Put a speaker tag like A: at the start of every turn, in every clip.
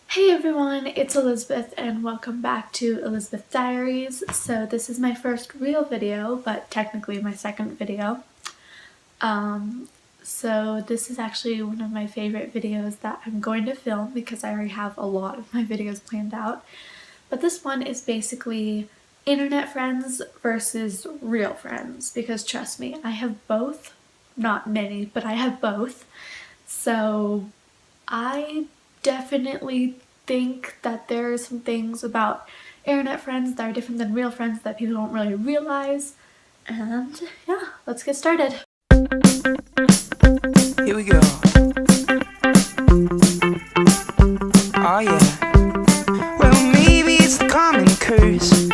A: Hey everyone, it's Elizabeth and welcome back to Elizabeth Diaries. So this is my first real video, but technically my second video. So this is actually one of my favorite videos that I'm going to film because I already have a lot of my videos planned out. But this one is basically internet friends versus real friends because trust me, I have both. Not many, but I have both. So I definitely think that there are some things about internet friends that are different than real friends that people don't really realize. And yeah, let's get started.
B: Here we go. Oh yeah. Well, maybe it's the common curse.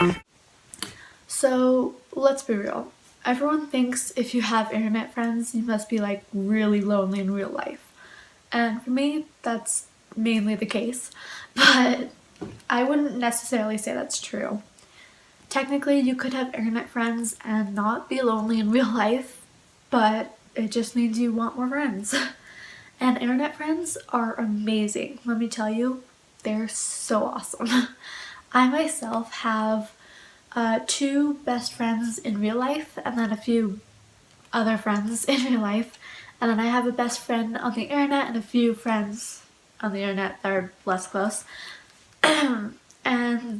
A: So let's be real. Everyone thinks if you have internet friends, you must be like really lonely in real life. And for me, that's mainly the case. But I wouldn't necessarily say that's true. Technically, you could have internet friends and not be lonely in real life, but it just means you want more friends. And internet friends are amazing. Let me tell you, they're so awesome. I myself have two best friends in real life and then a few other friends in real life. And then I have a best friend on the internet and a few friends on the internet that are less close. And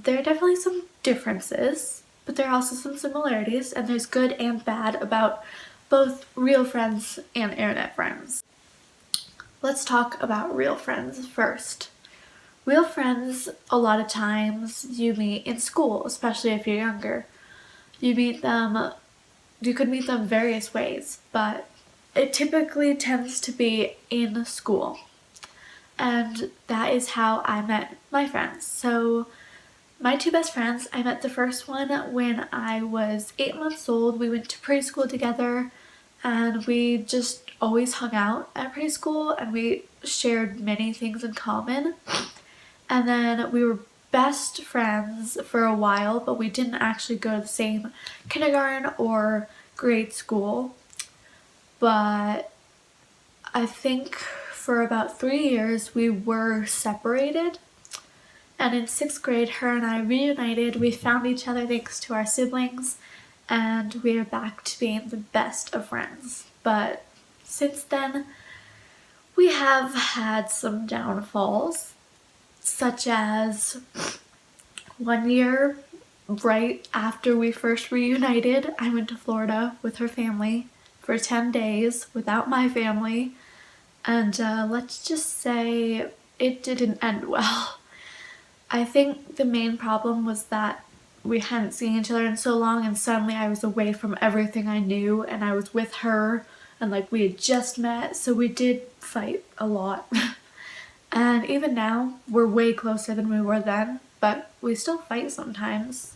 A: there are definitely some differences, but there are also some similarities, and there's good and bad about both real friends and internet friends. Let's talk about real friends first. Real friends, a lot of times you meet in school, especially if you're younger. You could meet them various ways, but it typically tends to be in school. And that is how I met my friends. So my two best friends, I met the first one when I was 8 months old. We went to preschool together and we just always hung out at preschool and we shared many things in common. And then we were best friends for a while, but we didn't actually go to the same kindergarten or grade school. But I think for about 3 years we were separated. And in 6th grade, her and I reunited. We found each other thanks to our siblings, and we are back to being the best of friends. But since then, we have had some downfalls, such as one year, right after we first reunited, I went to Florida with her family for 10 days without my family, and let's just say it didn't end well. I think the main problem was that we hadn't seen each other in so long and suddenly I was away from everything I knew and I was with her and like we had just met, so we did fight a lot. And even now we're way closer than we were then, but we still fight sometimes.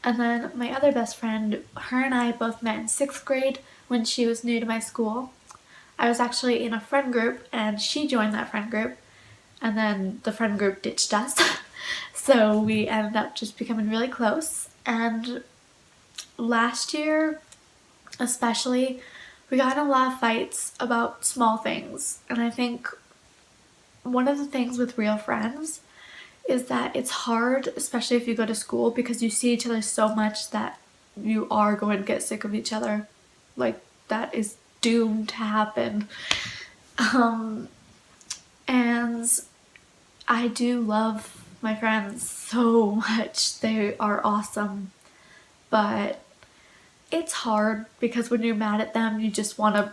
A: And then my other best friend, her and I both met in 6th grade when she was new to my school. I was actually in a friend group and she joined that friend group, and then the friend group ditched us. So we ended up just becoming really close. And last year, especially, we got in a lot of fights about small things. And I think one of the things with real friends is that it's hard, especially if you go to school, because you see each other so much that you are going to get sick of each other. Like, that is doomed to happen. And I do love my friends so much. They are awesome. But it's hard because when you're mad at them, you just want to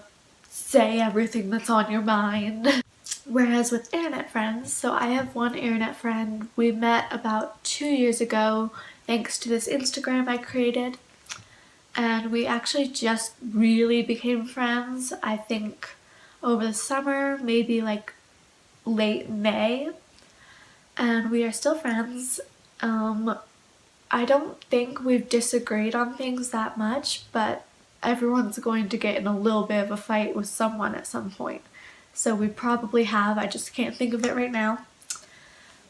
A: say everything that's on your mind. Whereas with internet friends, so I have one internet friend. We met about 2 years ago thanks to this Instagram I created. And we actually just really became friends, I think, over the summer, maybe like late May. And we are still friends. I don't think we've disagreed on things that much, but everyone's going to get in a little bit of a fight with someone at some point. So we probably have, I just can't think of it right now.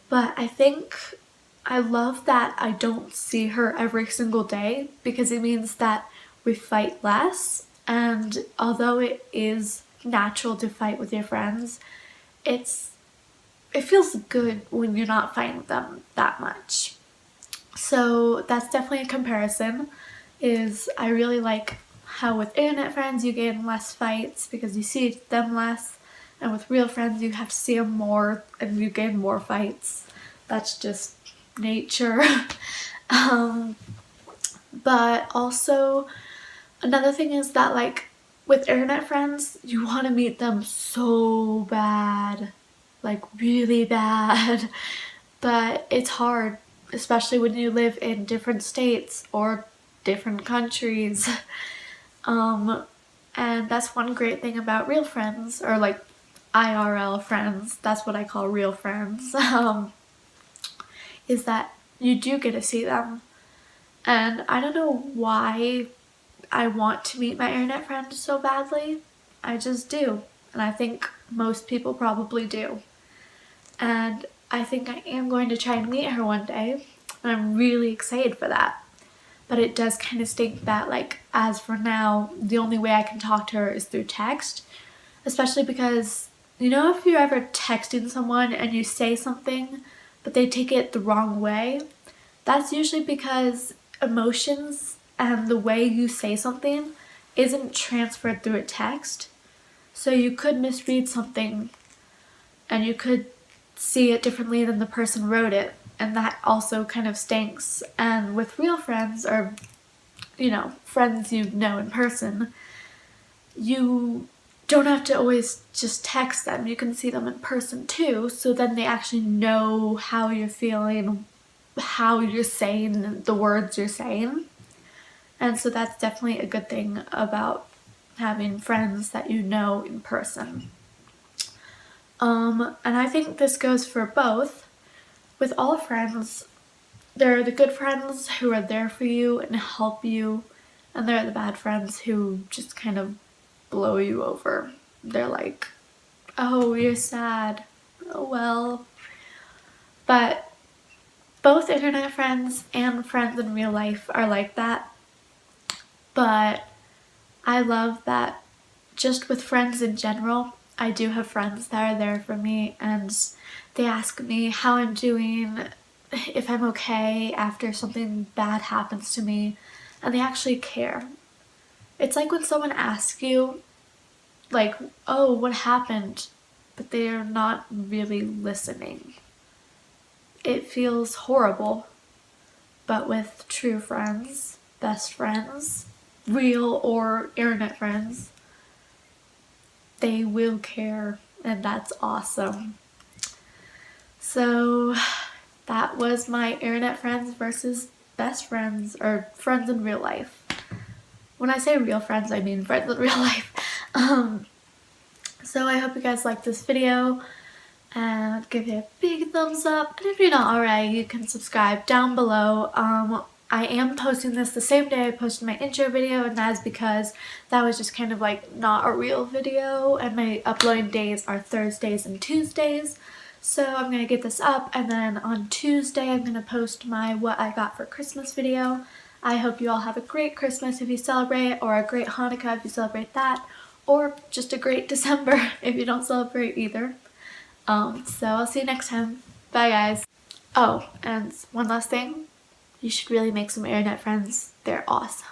A: But I think I love that I don't see her every single day because it means that we fight less. And although it is natural to fight with your friends, it's it feels good when you're not fighting with them that much. So that's definitely a comparison. Is I really like how with internet friends you gain less fights because you see them less, and with real friends you have to see them more and you gain more fights. That's just nature. um, but also another thing is that like with internet friends you want to meet them so bad, like really bad, but it's hard, especially when you live in different states or different countries. Um, and that's one great thing about real friends, or like IRL friends, that's what I call real friends, is that you do get to see them. And I don't know why I want to meet my internet friend so badly. I just do. And I think most people probably do. And I think I am going to try and meet her one day. And I'm really excited for that. But it does kind of stink that, like, as for now, the only way I can talk to her is through text. Especially because, you know, if you're ever texting someone and you say something, but they take it the wrong way, that's usually because emotions and the way you say something isn't transferred through a text. So you could misread something and you could see it differently than the person wrote it, and that also kind of stinks. And with real friends, or you know, friends you know in person, you don't have to always just text them. You can see them in person too, so then they actually know how you're feeling, how you're saying the words you're saying. And so that's definitely a good thing about having friends that you know in person. And I think this goes for both. With all friends, there are the good friends who are there for you and help you, and there are the bad friends who just kind of blow you over. They're like, oh, you're sad. Oh, well. But both internet friends and friends in real life are like that. But I love that just with friends in general, I do have friends that are there for me and they ask me how I'm doing, if I'm okay after something bad happens to me, and they actually care. It's like when someone asks you, like, oh, what happened? But they're not really listening. It feels horrible, but with true friends, best friends, real or internet friends, they will care, and that's awesome. So that was my internet friends versus best friends, or friends in real life. When I say real friends, I mean friends in real life. So I hope you guys liked this video, and give it a big thumbs up. And if you're not already, you can subscribe down below. I am posting this the same day I posted my intro video, and that is because that was just kind of like not a real video, and my uploading days are Thursdays and Tuesdays. So I'm going to get this up, and then on Tuesday I'm going to post my what I got for Christmas video. I hope you all have a great Christmas if you celebrate, or a great Hanukkah if you celebrate that, or just a great December if you don't celebrate either. So I'll see you next time. Bye guys. Oh, and one last thing. You should really make some internet friends. They're awesome.